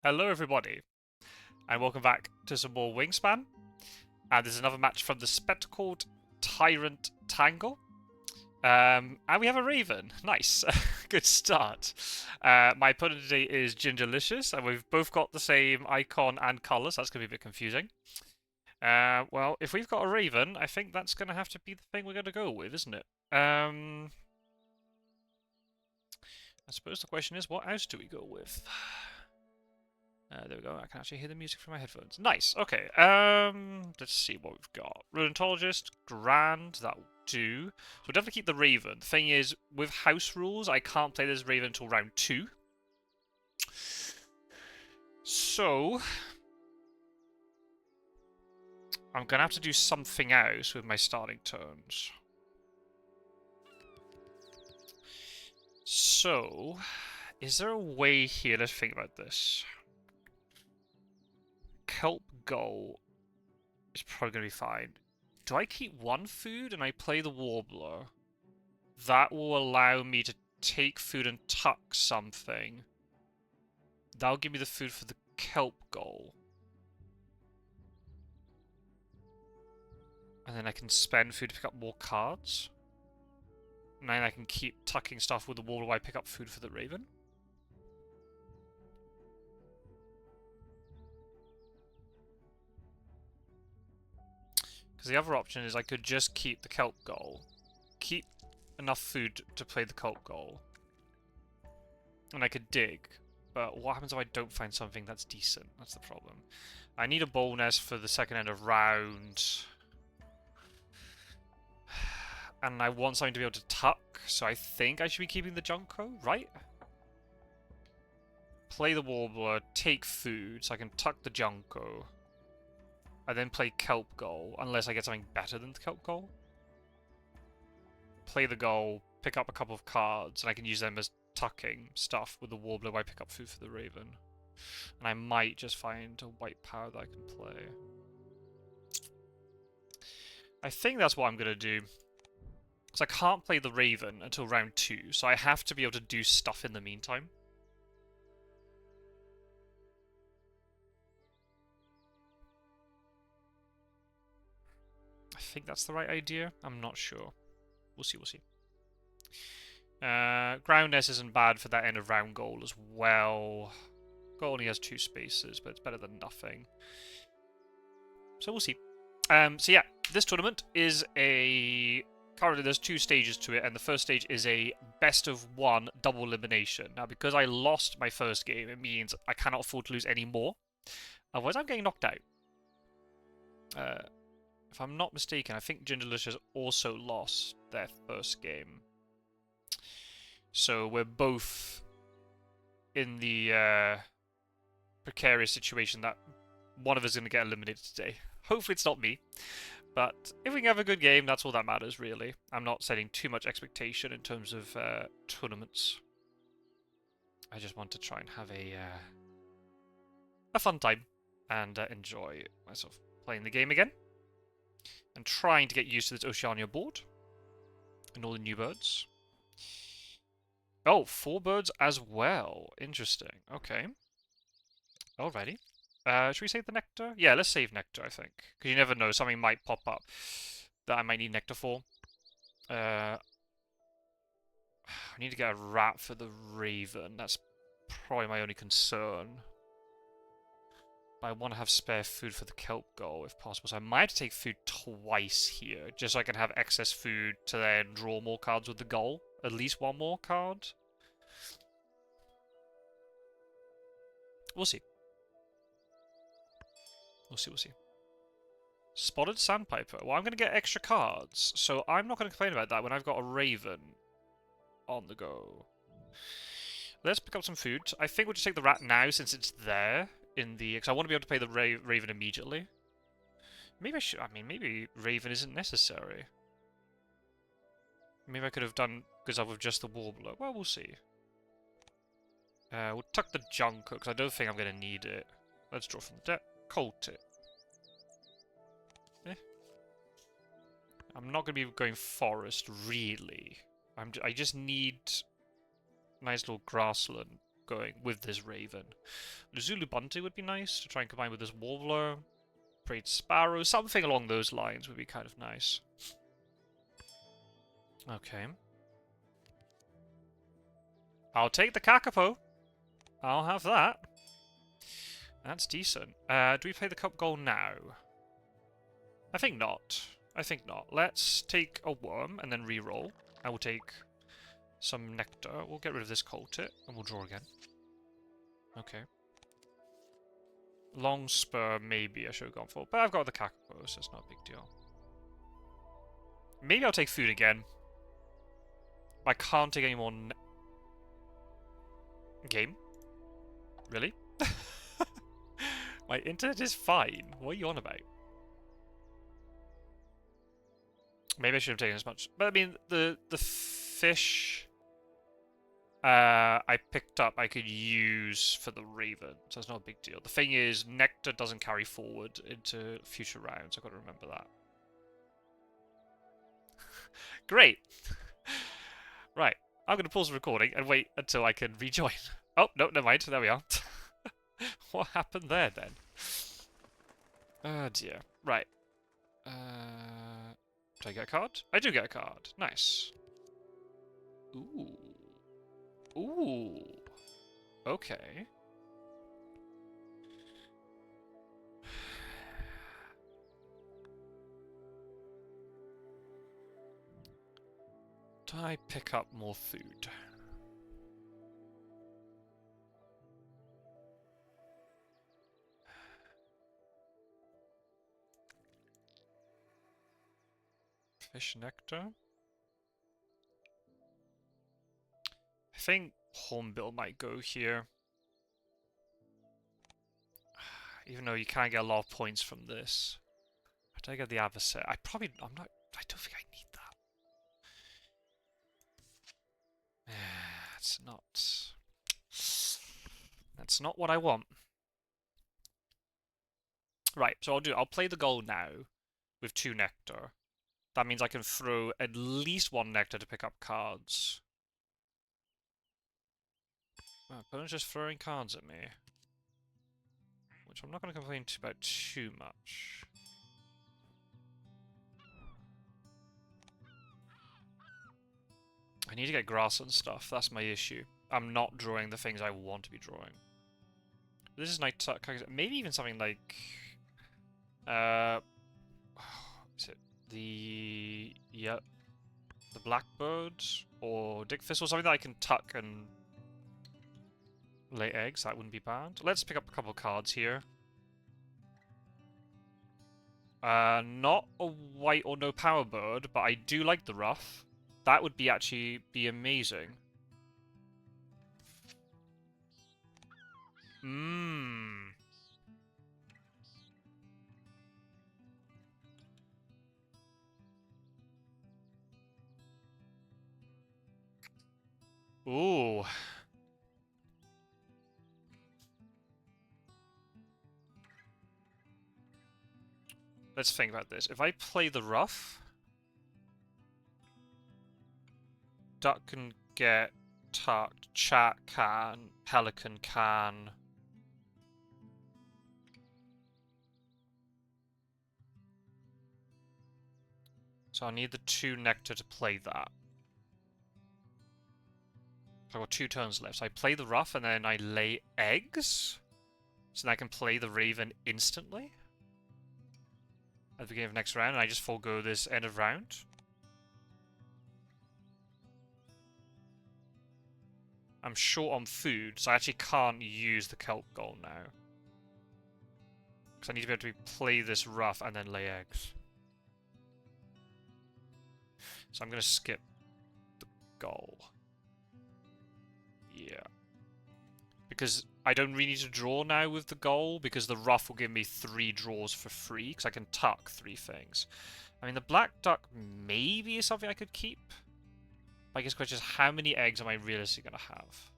Hello everybody, and welcome back to some more Wingspan. And this is another match from the Spectacled Tyrant Tangle. And we have a Raven. Nice. Good start. My opponent today is Gingerlicious, and we've both got the same icon and colours. That's going to be a bit confusing. Well, if we've got a Raven, I think that's going to have to be the thing we're going to go with, isn't it? I suppose the question is, what house do we go with? There we go. I can actually hear the music from my headphones. Nice. Okay. Let's see what we've got. Rheumatologist, grand. That'll do. So we'll definitely keep the Raven. The thing is, with house rules, I can't play this Raven until round 2. So I'm gonna have to do something else with my starting turns. So, is there a way here? Let's think about this. Kelp Gull is probably going to be fine. Do I keep one food and I play the Warbler? That will allow me to take food and tuck something. That'll give me the food for the Kelp Gull. And then I can spend food to pick up more cards. And then I can keep tucking stuff with the Warbler while I pick up food for the Raven. Because the other option is I could just keep the Kelp Gull. Keep enough food to play the Kelp Gull. And I could dig. But what happens if I don't find something that's decent? That's the problem. I need a bowl nest for the second end of round. And I want something to be able to tuck, so I think I should be keeping the Junko, right? Play the Warbler, take food, so I can tuck the Junko. I then play Kelp Gull, unless I get something better than the Kelp Gull. Play the Gull, pick up a couple of cards, and I can use them as tucking stuff with the Warbler while I pick up food for the Raven. And I might just find a white power that I can play. I think that's what I'm going to do. Because I can't play the Raven until round 2, so I have to be able to do stuff in the meantime. I think that's the right idea. I'm not sure. We'll see, we'll see. Ground nest isn't bad for that end of round goal as well. Goal only has 2 spaces, but it's better than nothing. So we'll see. So yeah, this tournament is a... Currently there's 2 stages to it, and the first stage is a best of 1 double elimination. Now, because I lost my first game, it means I cannot afford to lose any more. Otherwise, I'm getting knocked out. If I'm not mistaken, I think Gingerlicious also lost their first game. So we're both in the precarious situation that one of us is going to get eliminated today. Hopefully it's not me. But if we can have a good game, that's all that matters, really. I'm not setting too much expectation in terms of tournaments. I just want to try and have a fun time and enjoy myself playing the game again. And trying to get used to this Oceania board. And all the new birds. Oh, 4 birds as well. Interesting. Okay. Alrighty. Should we save the nectar? Yeah, let's save nectar, I think. Because you never know, something might pop up that I might need nectar for. I need to get a rat for the Raven. That's probably my only concern. But I want to have spare food for the Kelp Gull, if possible. So I might have to take food twice here, just so I can have excess food to then draw more cards with the Gull. At least 1 more card. We'll see. We'll see, we'll see. Spotted Sandpiper. Well, I'm going to get extra cards, so I'm not going to complain about that when I've got a Raven on the go. Let's pick up some food. I think we'll just take the rat now, since it's there in the... Because I want to be able to play the Raven immediately. Maybe I should... I mean, maybe Raven isn't necessary. Maybe I could have done because with just the Warbler. Well, we'll see. We'll tuck the Junko, because I don't think I'm going to need it. Let's draw from the deck. Colt it. I'm not going to be going forest, really. I just need nice little grassland going with this Raven. Luzulu Bunty would be nice to try and combine with this Warbler. Prayed Sparrow, something along those lines would be kind of nice. Okay. I'll take the Kakapo. I'll have that. That's decent. Do we play the Cup Goal now? I think not. I think not. Let's take a Worm and then re-roll. I will take some Nectar. We'll get rid of this Coltit and we'll draw again. Okay. Long Spur, maybe I should have gone for. But I've got the Kakapo, so it's not a big deal. Maybe I'll take food again. I can't take any more game? Really? My internet is fine. What are you on about? Maybe I should have taken as much. But I mean, the fish I picked up I could use for the Raven, so it's not a big deal. The thing is, Nectar doesn't carry forward into future rounds. I've got to remember that. Great. Right. I'm going to pause the recording and wait until I can rejoin. Oh, no, never mind. There we are. What happened there, then? Oh, dear. Right. Do I get a card? I do get a card. Nice. Ooh. Ooh. Okay. Do I pick up more food? Fish Nectar? I think Hornbill might go here. Even though you can't get a lot of points from this. Do I get the adversary? I don't think I need that. That's not what I want. Right, so I'll play the goal now with 2 Nectar. That means I can throw at least 1 Nectar to pick up cards. My opponent's just throwing cards at me. Which I'm not going to complain about too much. I need to get grass and stuff, that's my issue. I'm not drawing the things I want to be drawing. This is nice, maybe even something like... is it the... yeah, the Blackbird or Dickfist or something that I can tuck and lay eggs. That wouldn't be bad. Let's pick up a couple of cards here. Not a white or no power bird, but I do like the Ruff. That would be actually be amazing. Ooh. Let's think about this. If I play the Ruff, Duck can get tucked, Chat can, Pelican can. So I need the 2 Nectar to play that. I've got 2 turns left. So I play the Ruff and then I lay eggs. So then I can play the Raven instantly. At the beginning of next round, and I just forego this end of round. I'm short on food, so I actually can't use the kelp goal now. Because I need to be able to play this Ruff and then lay eggs. So I'm going to skip the goal. Yeah. Because I don't really need to draw now with the goal, because the Ruff will give me 3 draws for free, because I can tuck 3 things. I mean, the Black Duck maybe is something I could keep. I guess the question is, how many eggs am I realistically going to have?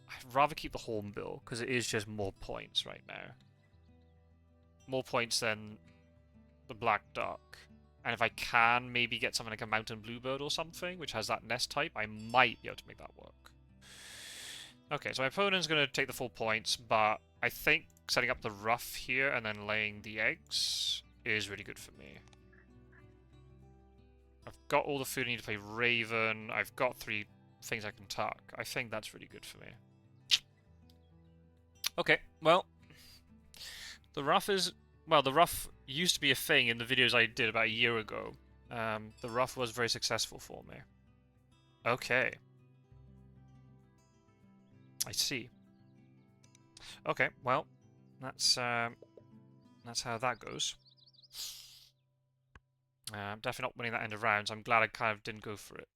I'd rather keep the Hornbill, because it is just more points right now. More points than the Black Duck. And if I can maybe get something like a Mountain Bluebird or something, which has that nest type, I might be able to make that work. Okay, so my opponent's going to take the full points, but I think setting up the Ruff here and then laying the eggs is really good for me. I've got all the food I need to play Raven. I've got 3 things I can tuck. I think that's really good for me. Okay, well, the Ruff is... Well, the Ruff used to be a thing in the videos I did about a year ago. The Ruff was very successful for me. Okay. I see. Okay, well, that's how that goes. Definitely not winning that end of rounds. I'm glad I kind of didn't go for it.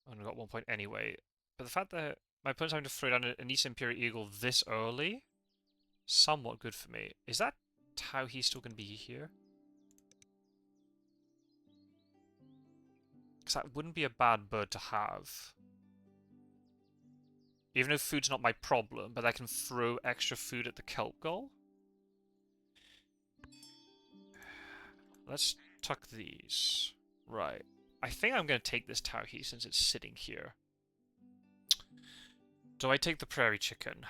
Only got 1 point anyway. But the fact that my opponent's having to throw down an East Imperial Eagle this early, somewhat good for me. Is that how he's still going to be here? Because that wouldn't be a bad bird to have. Even though food's not my problem, but I can throw extra food at the kelp gull. Let's tuck these. Right. I think I'm going to take this Tauhi since it's sitting here. Do I take the prairie chicken?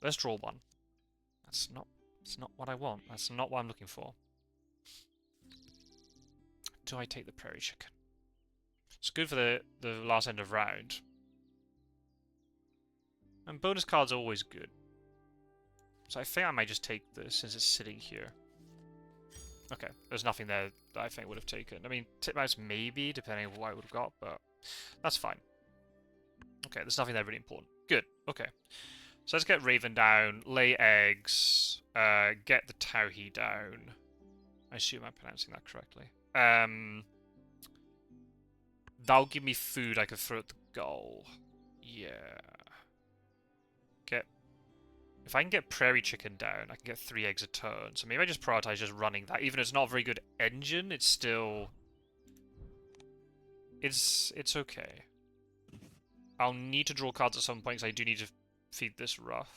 Let's draw one. That's not what I want. That's not what I'm looking for. Do I take the prairie chicken? It's good for the last end of round. And bonus cards are always good. So I think I might just take this since it's sitting here. Okay, there's nothing there that I think would have taken. I mean, titmouse maybe, depending on what I would have got, but that's fine. Okay, there's nothing there really important. Good, okay. So let's get Raven down, lay eggs, get the Tauhi down. I assume I'm pronouncing that correctly. That'll give me food I can throw at the goal. Yeah. If I can get prairie chicken down, I can get 3 eggs a turn. So maybe I just prioritize just running that. Even though it's not a very good engine, it's still... It's okay. I'll need to draw cards at some point because I do need to feed this Ruff.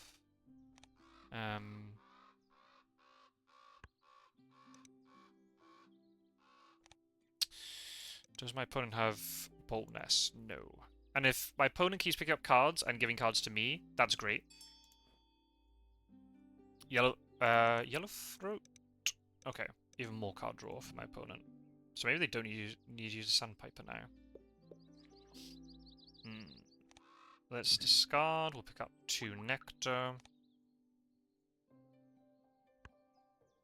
Does my opponent have boldness? No. And if my opponent keeps picking up cards and giving cards to me, that's great. Yellow throat. Okay, even more card draw for my opponent. So maybe they don't need to use a Sandpiper now. Let's discard. We'll pick up 2 Nectar.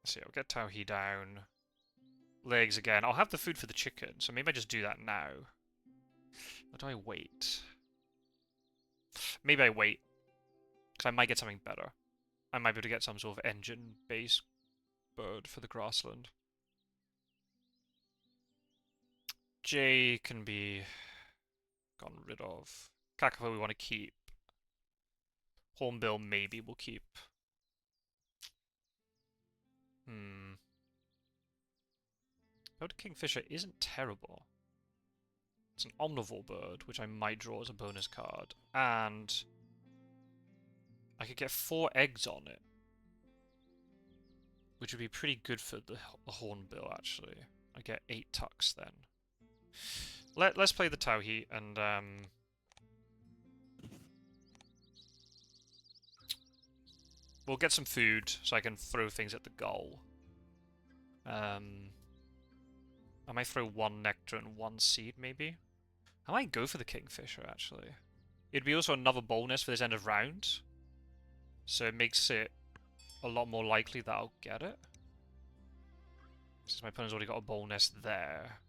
Let's see, I'll get Tauhi down. Legs again. I'll have the food for the chicken, so maybe I just do that now. Or do I wait? Maybe I wait. Because I might get something better. I might be able to get some sort of engine-based bird for the grassland. J can be gotten rid of. Kakapo we want to keep. Hornbill maybe we'll keep. Goat Kingfisher isn't terrible. It's an omnivore bird, which I might draw as a bonus card. And I could get 4 eggs on it. Which would be pretty good for the Hornbill, actually. I get 8 tucks then. Let's play the Tauhi and... we'll get some food so I can throw things at the goal. I might throw 1 nectar and 1 seed, maybe. I might go for the Kingfisher, actually. It'd be also another bonus for this end of round. So it makes it a lot more likely that I'll get it. Since my opponent's already got a bonus there.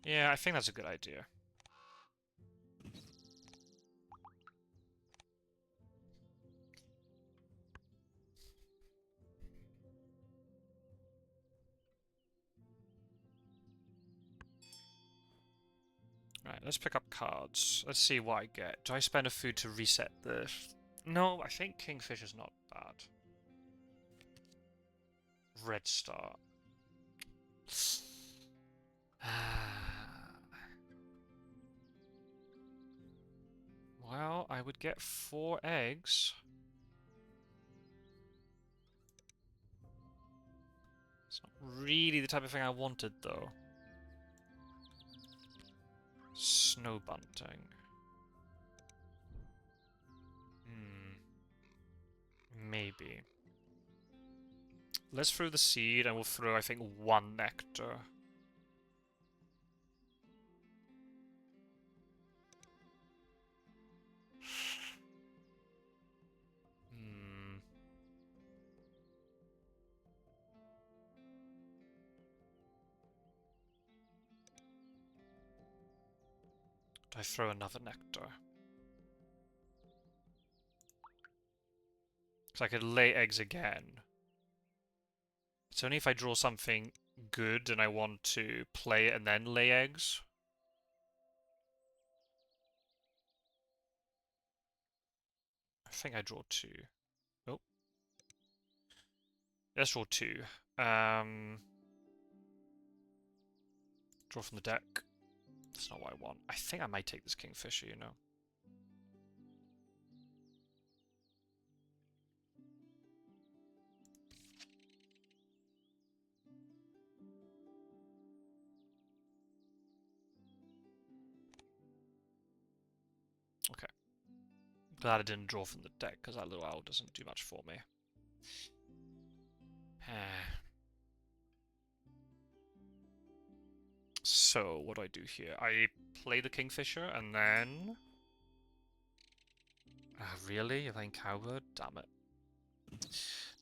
Yeah, I think that's a good idea. Right, let's pick up cards. Let's see what I get. Do I spend a food to reset this? No, I think Kingfisher's not bad. Red Star. Well, I would get 4 eggs. It's not really the type of thing I wanted, though. Snow bunting. Maybe. Let's throw the seed, and we'll throw, I think, one nectar. Do I throw another nectar? Because I could lay eggs again. It's only if I draw something good and I want to play it and then lay eggs. I think I draw two. Oh. Let's draw two. Draw from the deck. That's not what I want. I think I might take this Kingfisher, you know. Okay. Glad I didn't draw from the deck, because that little owl doesn't do much for me. So, what do I do here? I play the Kingfisher, and then... really? You're playing Cowbird? Damn it.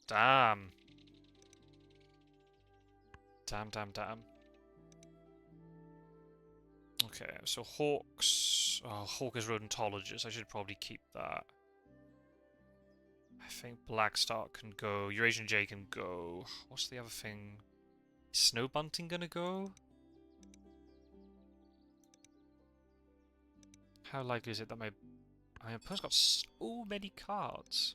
Damn. Damn. Okay, so Hawks... Oh, Hawk is Rodentologist. I should probably keep that. I think Blackstar can go. Eurasian Jay can go. What's the other thing? Is Snow Bunting gonna go? How likely is it that my opponent's got so many cards?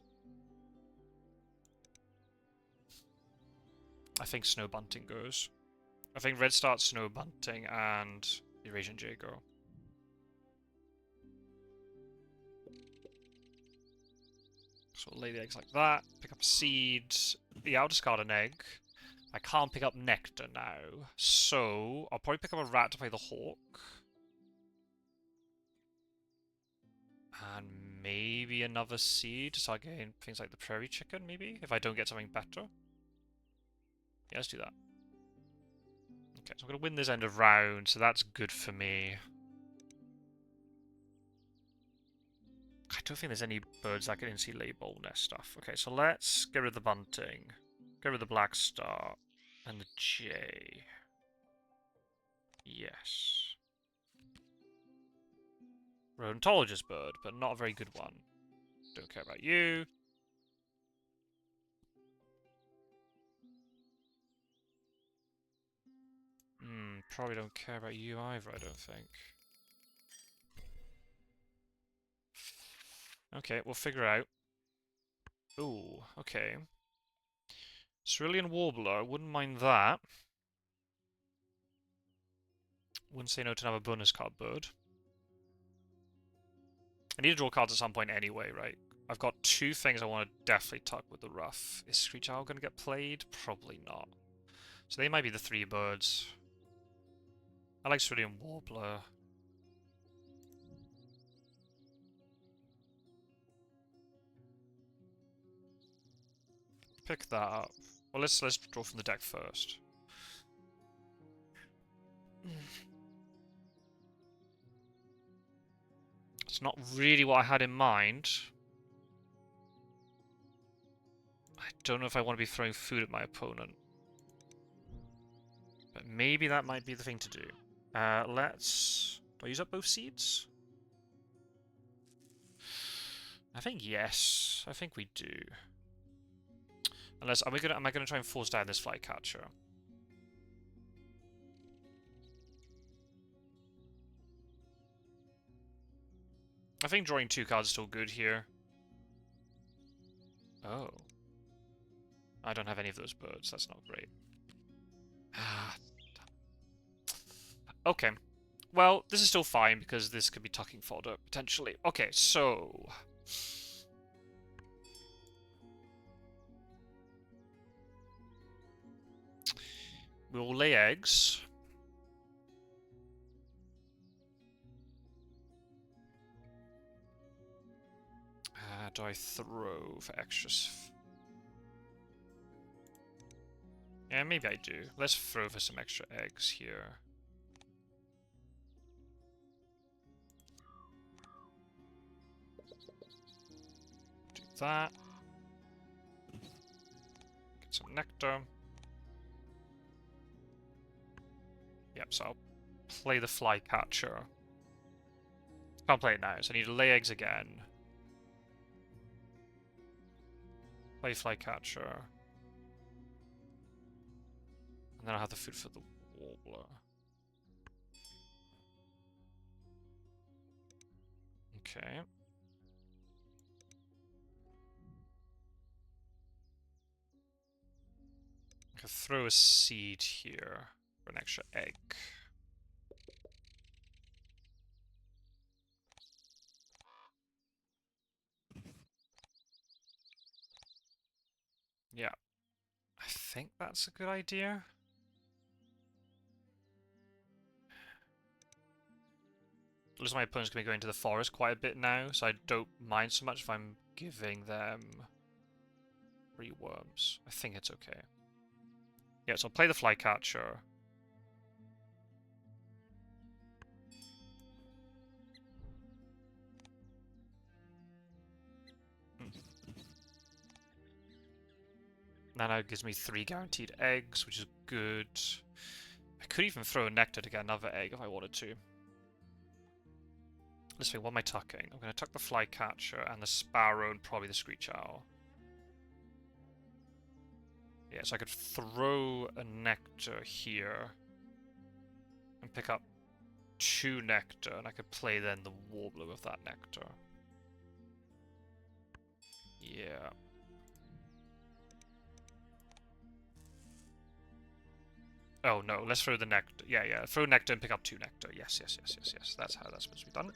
I think Snow Bunting goes. I think Red starts Snow Bunting and Eurasian Jay go. So we'll lay the eggs like that. Pick up a seed. Yeah, I'll discard an egg. I can't pick up nectar now. So I'll probably pick up a rat to play the hawk. And maybe another seed to start getting things like the prairie chicken, maybe? If I don't get something better. Yeah, let's do that. Okay, so I'm going to win this end of round, so that's good for me. I don't think there's any birds that can instantly lay bowl nest stuff. Okay, so let's get rid of the bunting. Get rid of the black star. And the jay. Yes. Rodentologist bird, but not a very good one. Don't care about you. Probably don't care about you either, I don't think. Okay, we'll figure out. Ooh, okay. Cerulean Warbler, wouldn't mind that. Wouldn't say no to another bonus card bird. I need to draw cards at some point anyway, right? I've got two things I want to definitely tuck with the Ruff. Is Screech Owl going to get played? Probably not. So they might be the three birds. I like Cerulean Warbler. Pick that up. Well, let's draw from the deck first. It's not really what I had in mind. I don't know if I want to be throwing food at my opponent. But maybe that might be the thing to do. Let's... Do I use up both seeds? I think yes. I think we do. Unless, am I gonna try and force down this flycatcher? I think drawing two cards is still good here. Oh. I don't have any of those birds. That's not great. Okay. Well, this is still fine because this could be tucking fodder, potentially. Okay, so... We'll lay eggs. Do I throw for extras? Yeah, maybe I do. Let's throw for some extra eggs here. Do that. Get some nectar. Yep, so I'll play the flycatcher. Can't play it now, so I need to lay eggs again. Play flycatcher. And then I'll have the food for the warbler. Okay. I could throw a seed here for an extra egg. Yeah. I think that's a good idea. Looks like my opponent's going to be going to the forest quite a bit now, so I don't mind so much if I'm giving them 3 worms. I think it's okay. Yeah, so I'll play the flycatcher. That now gives me 3 guaranteed eggs, which is good. I could even throw a nectar to get another egg if I wanted to. Let's see, what am I tucking? I'm going to tuck the flycatcher and the sparrow and probably the screech owl. Yeah, so I could throw a nectar here and pick up 2 nectar, and I could play then the warbler with that nectar. Yeah. Oh no, let's throw the nectar. Yeah, yeah, throw nectar and pick up 2 nectar. Yes, yes, yes, yes, yes. That's how that's supposed to be done.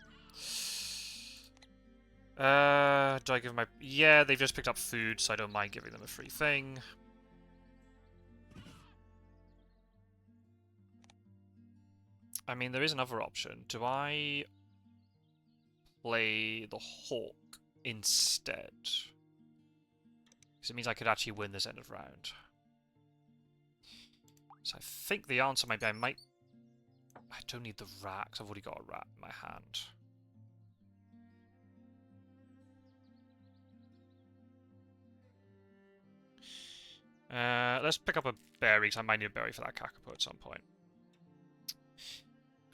Do I give my... Yeah, they've just picked up food, so I don't mind giving them a free thing. I mean, there is another option. Do I play the hawk instead? Because it means I could actually win this end of round. So I think the answer might be I might... I don't need the rat, because I've already got a rat in my hand. Let's pick up a berry, because I might need a berry for that kakapo at some point.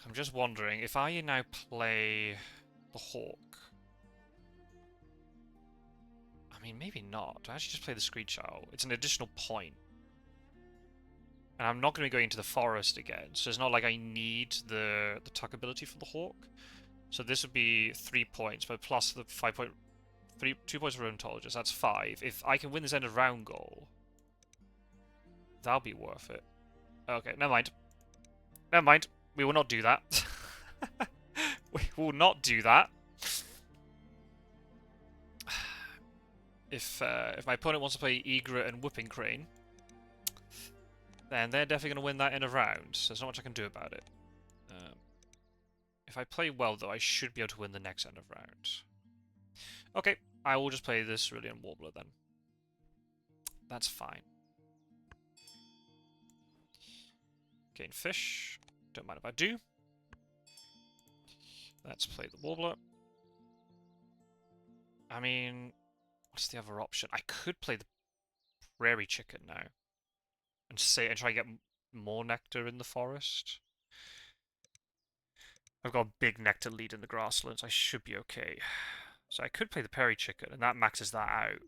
I'm just wondering, if I now play the hawk... I mean, maybe not. Do I actually just play the screech owl? It's an additional point. And I'm not going to be going into the forest again, so it's not like I need the tuck ability for the hawk. So this would be 3 points, but plus the 2 points for Rheumatologist, that's 5. If I can win this end of round goal, that'll be worth it. Okay, never mind. Never mind. We will not do that. We will not do that. If my opponent wants to play Egret and Whipping Crane, then they're definitely going to win that end of round, so there's not much I can do about it. If I play well, though, I should be able to win the next end of round. Okay, I will just play this Cerulean Warbler then. That's fine. Gain fish. Don't mind if I do. Let's play the Warbler. I mean, what's the other option? I could play the Prairie Chicken now. And try and get more nectar in the forest. I've got a big nectar lead in the grasslands. I should be okay. So I could play the Prairie Chicken, and that maxes that out.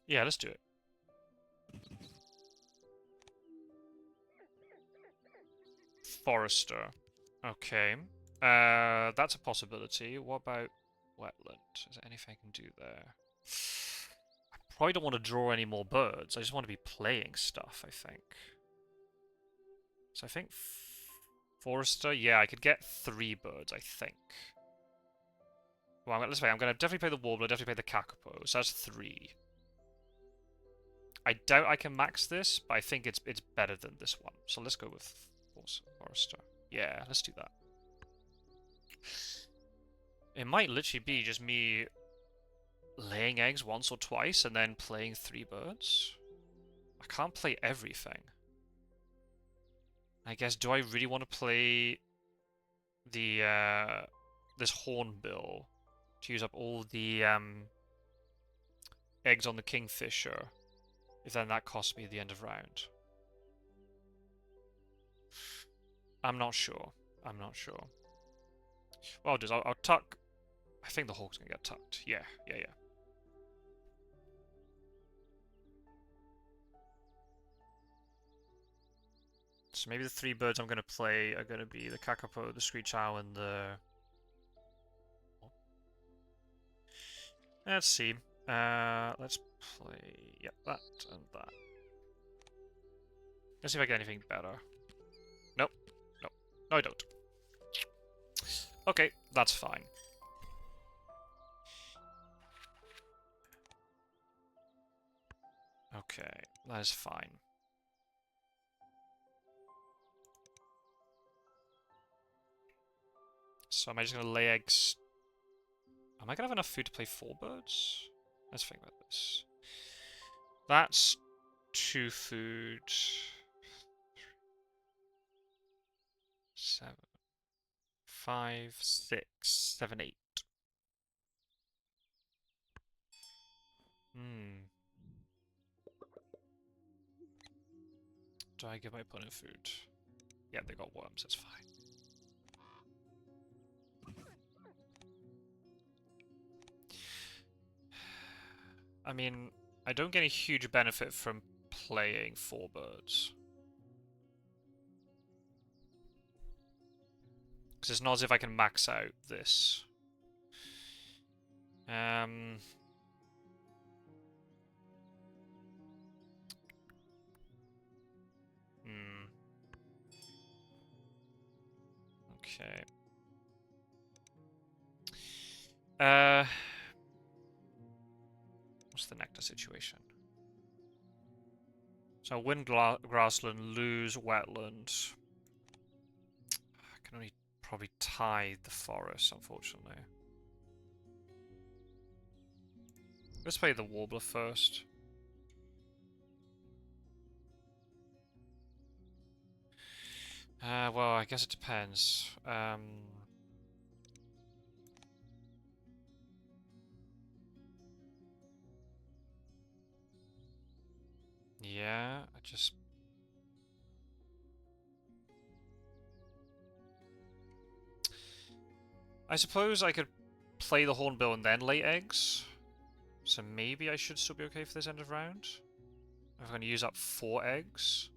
Yeah, let's do it. Forester. Okay. That's a possibility. What about wetland? Is there anything I can do there? I probably don't want to draw any more birds. I just want to be playing stuff, I think. So I think Forester, yeah, I could get 3 birds, I think. Well, let's say I'm going to definitely play the Warbler, definitely play the Kakapo. So that's 3. I doubt I can max this, but I think it's better than this one. So let's go with Forester. Yeah, let's do that. It might literally be just me laying eggs once or twice and then playing 3 birds. I can't play everything. I guess, do I really want to play the this Hornbill to use up all the eggs on the Kingfisher, if then that costs me at the end of round? I'm not sure. I'm not sure. What I'll do is I'll tuck. I think the Hawk's gonna get tucked. Yeah. So maybe the 3 birds I'm gonna play are gonna be the Kakapo, the Screech Owl, and the... Let's see. Let's play... Yep, that and that. Let's see if I get anything better. Nope. Nope. No, I don't. Okay, that's fine. Okay, that is fine. So am I just gonna lay eggs? Am I gonna have enough food to play 4 birds? Let's think about this. That's 2 food. 7, 5, 6, 7, 8. Do I give my opponent food? Yeah, they got worms, that's fine. I mean, I don't get a huge benefit from playing 4 birds. Because it's not as if I can max out this. Okay. What's the nectar situation? So win grassland, lose wetland. I can only probably tithe the forest, unfortunately. Let's play the Warbler first. Well, I guess it depends. Yeah, I suppose I could play the Hornbill and then lay eggs. So maybe I should still be okay for this end of round. I'm going to use up 4 eggs.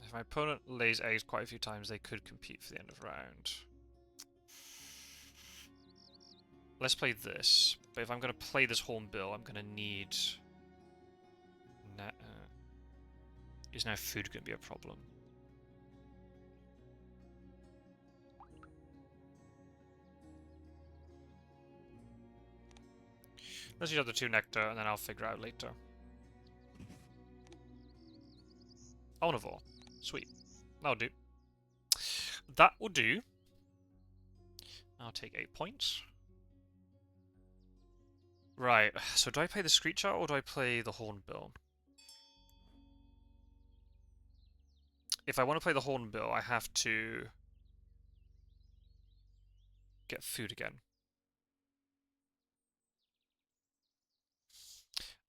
If my opponent lays eggs quite a few times, they could compete for the end of round. Let's play this. But if I'm going to play this Hornbill, I'm going to need... Is now food going to be a problem? Let's use up the 2 nectar, and then I'll figure out later. Omnivore. Sweet. That'll do. That will do. I'll take 8 points. Right, so do I play the Screech Owl or do I play the Hornbill? If I want to play the Hornbill, I have to get food again.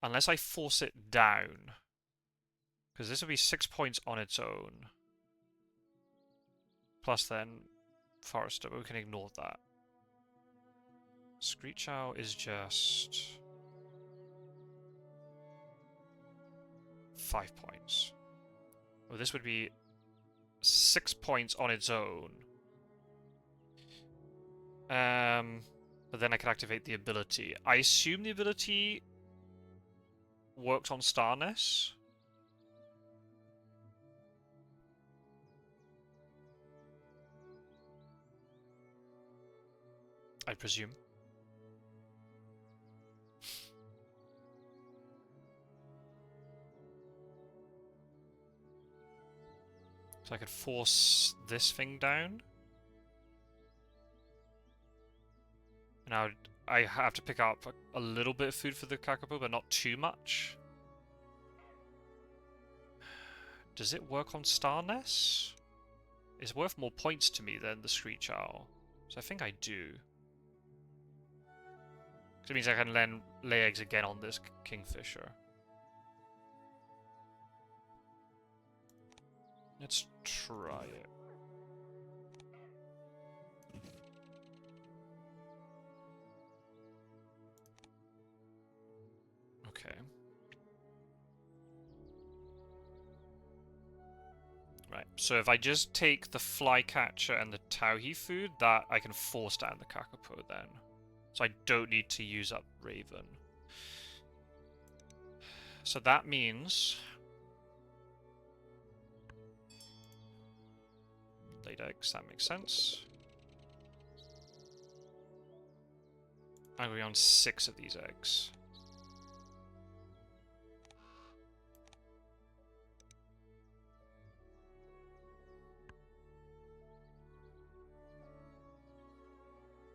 Unless I force it down. Because this will be 6 points on its own. Plus then Forester, but we can ignore that. Screech Owl is just 5 points. Well, this would be 6 points on its own. But then I can activate the ability. I assume the ability worked on Starness. I presume. So I could force this thing down. Now I have to pick up a little bit of food for the Kakapo, but not too much. Does it work on Star Nests? It's worth more points to me than the Screech Owl. So I think I do. Because it means I can then lay eggs again on this Kingfisher. Let's try it. Okay. Right, so if I just take the Flycatcher and the Tauhi food, that I can force down the Kakapo then. So I don't need to use up Raven. So that means... laid eggs, that makes sense. I'm going on 6 of these eggs.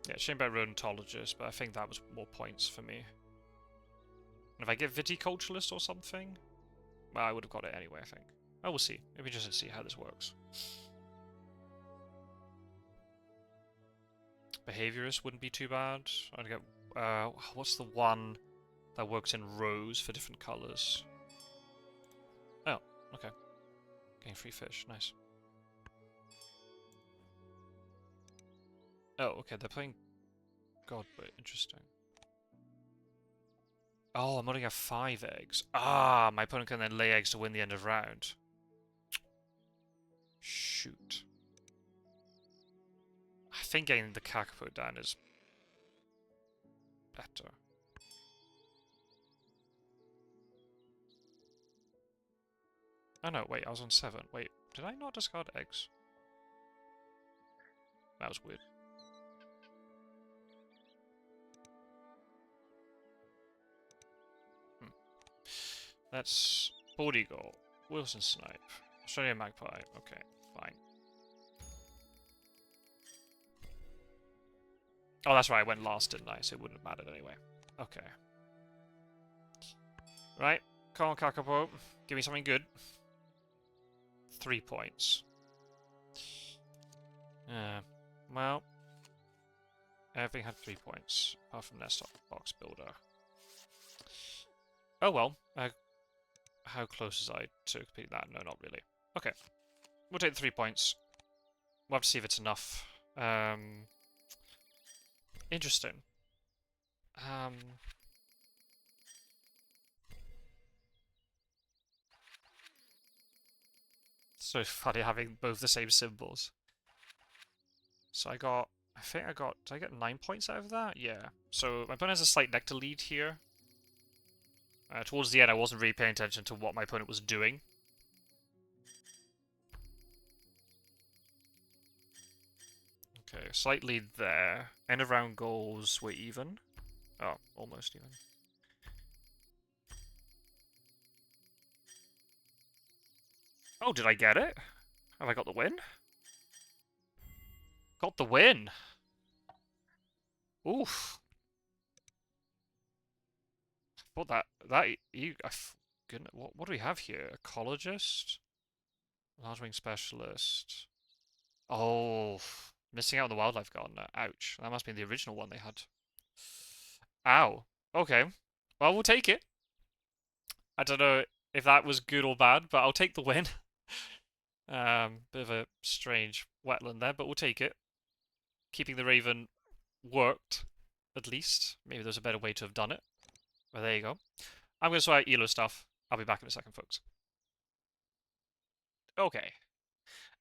Yeah, shame about Rodentologist, but I think that was more points for me. And if I get Viticulturalist or something, well, I would have got it anyway, I think. Oh, we'll see. It'll be interesting to see how this works. Behaviorist wouldn't be too bad. I'd get... what's the one that works in rows for different colours? Oh, okay. Getting free fish, nice. Oh, okay, they're playing God, but interesting. Oh, I'm only have 5 eggs. Ah, my opponent can then lay eggs to win the end of round. Shoot. I think getting the Kakapo down is better. Oh no, wait, I was on 7. Wait, did I not discard eggs? That was weird. That's Bald Eagle, Wilson Snipe, Australian Magpie. Okay, fine. Oh, that's right, I went last, didn't I? So it wouldn't have mattered anyway. Okay. Right, come on, Kakapo. Give me something good. 3 points. Well, everything had 3 points, apart from Nest Box Builder. Oh well, how close is I to completing that? No, not really. Okay, we'll take the 3 points. We'll have to see if it's enough. Interesting. So funny having both the same symbols. So I think I got, did I get 9 points out of that? Yeah. So my opponent has a slight nectar lead here. Towards the end, I wasn't really paying attention to what my opponent was doing. Okay, slight lead there. End of round goals were even. Oh, almost even. Oh, did I get it? Have I got the win? Got the win! Oof. What goodness, what do we have here? Ecologist? Large wing specialist. Oh, missing out on the wildlife gardener. Ouch. That must be the original one they had. Ow. Okay. Well, we'll take it. I don't know if that was good or bad, but I'll take the win. Bit of a strange wetland there, but we'll take it. Keeping the Raven worked, at least. Maybe there's a better way to have done it. Well, there you go. I'm going to sort out Elo stuff. I'll be back in a second, folks. Okay.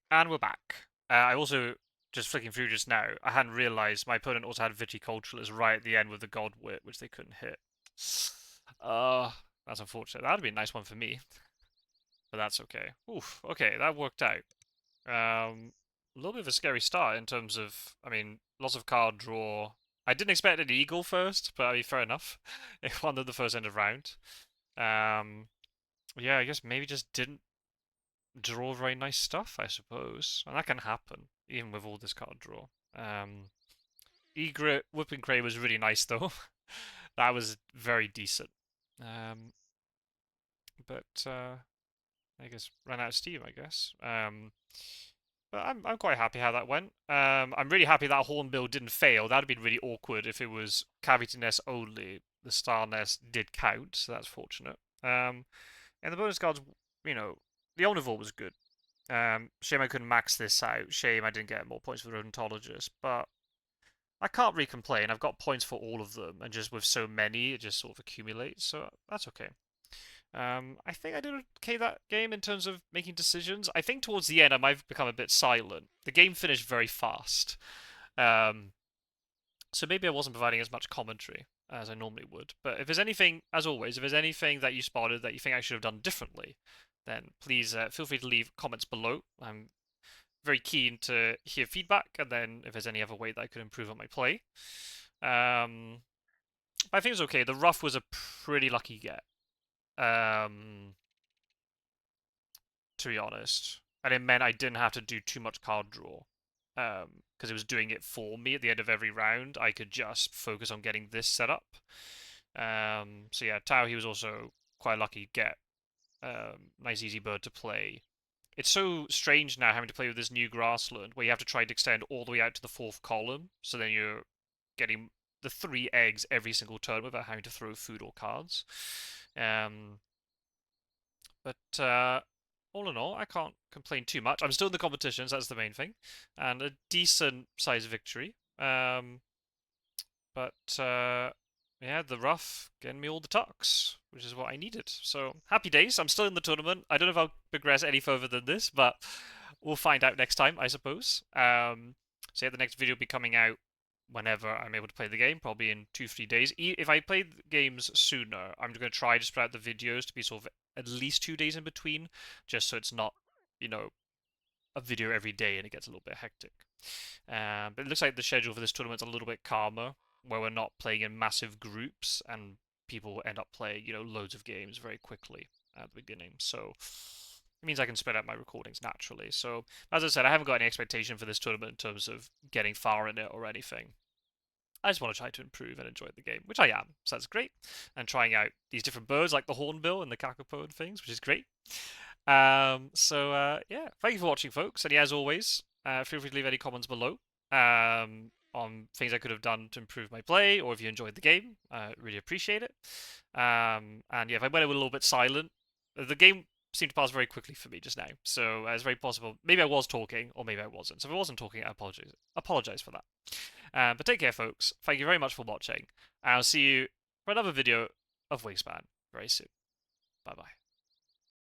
And we're back. I also, just flicking through just now, I hadn't realised my opponent also had Viticulturalist right at the end with the Godwit, which they couldn't hit. That's unfortunate. That'd be a nice one for me. But that's okay. Oof, okay, that worked out. A little bit of a scary start in terms of, I mean, lots of card draw I didn't expect an eagle first, but I mean, fair enough. It won the first end of round. Yeah, I guess maybe just didn't draw very nice stuff, I suppose. And that can happen, even with all this card draw. Egret Whipping Cray was really nice, though. That was very decent. But I guess ran out of steam, I guess. But I'm quite happy how that went. I'm really happy that Hornbill didn't fail. That'd have been really awkward if it was Cavity Nest only. The Star Nest did count, so that's fortunate. And the bonus cards, you know, the Omnivore was good. Shame I couldn't max this out. Shame I didn't get more points for the Rodentologist. But I can't really complain. I've got points for all of them, and just with so many, it just sort of accumulates. So that's okay. I think I did okay that game in terms of making decisions. I think towards the end I might have become a bit silent. The game finished very fast. So maybe I wasn't providing as much commentary as I normally would. But if there's anything, as always, if there's anything that you spotted that you think I should have done differently, then please feel free to leave comments below. I'm very keen to hear feedback, and then if there's any other way that I could improve on my play. I think it was okay. The Ruff was a pretty lucky get. To be honest. And it meant I didn't have to do too much card draw. Because it was doing it for me at the end of every round. I could just focus on getting this set up. So yeah, Tao, he was also quite a lucky get. Nice easy bird to play. It's so strange now having to play with this new grassland where you have to try to extend all the way out to the fourth column. So then you're getting the 3 eggs every single turn without having to throw food or cards. But all in all, I can't complain too much. I'm still in the competitions, that's the main thing. And a decent sized victory. Yeah, the Ruff getting me all the tucks, which is what I needed. So, happy days. I'm still in the tournament. I don't know if I'll progress any further than this, but we'll find out next time, I suppose. So yeah, the next video will be coming out whenever I'm able to play the game, probably in 2-3 days. If I play games sooner, I'm going to try to spread out the videos to be sort of at least 2 days in between, just so it's not, a video every day and it gets a little bit hectic. But it looks like the schedule for this tournament's a little bit calmer, where we're not playing in massive groups and people end up playing, loads of games very quickly at the beginning. So it means I can spread out my recordings naturally. So as I said, I haven't got any expectation for this tournament in terms of getting far in it or anything. I just want to try to improve and enjoy the game, which I am, so that's great. And trying out these different birds like the hornbill and the kakapo and things, which is great. Yeah, thank you for watching, folks. And yeah, as always, feel free to leave any comments below on things I could have done to improve my play, or if you enjoyed the game. I really appreciate it. And yeah, if I went a little bit silent, the game seemed to pass very quickly for me just now. So it's very possible. Maybe I was talking, or maybe I wasn't. So if I wasn't talking, I apologize for that. But take care, folks. Thank you very much for watching. And I'll see you for another video of Wingspan very soon. Bye-bye.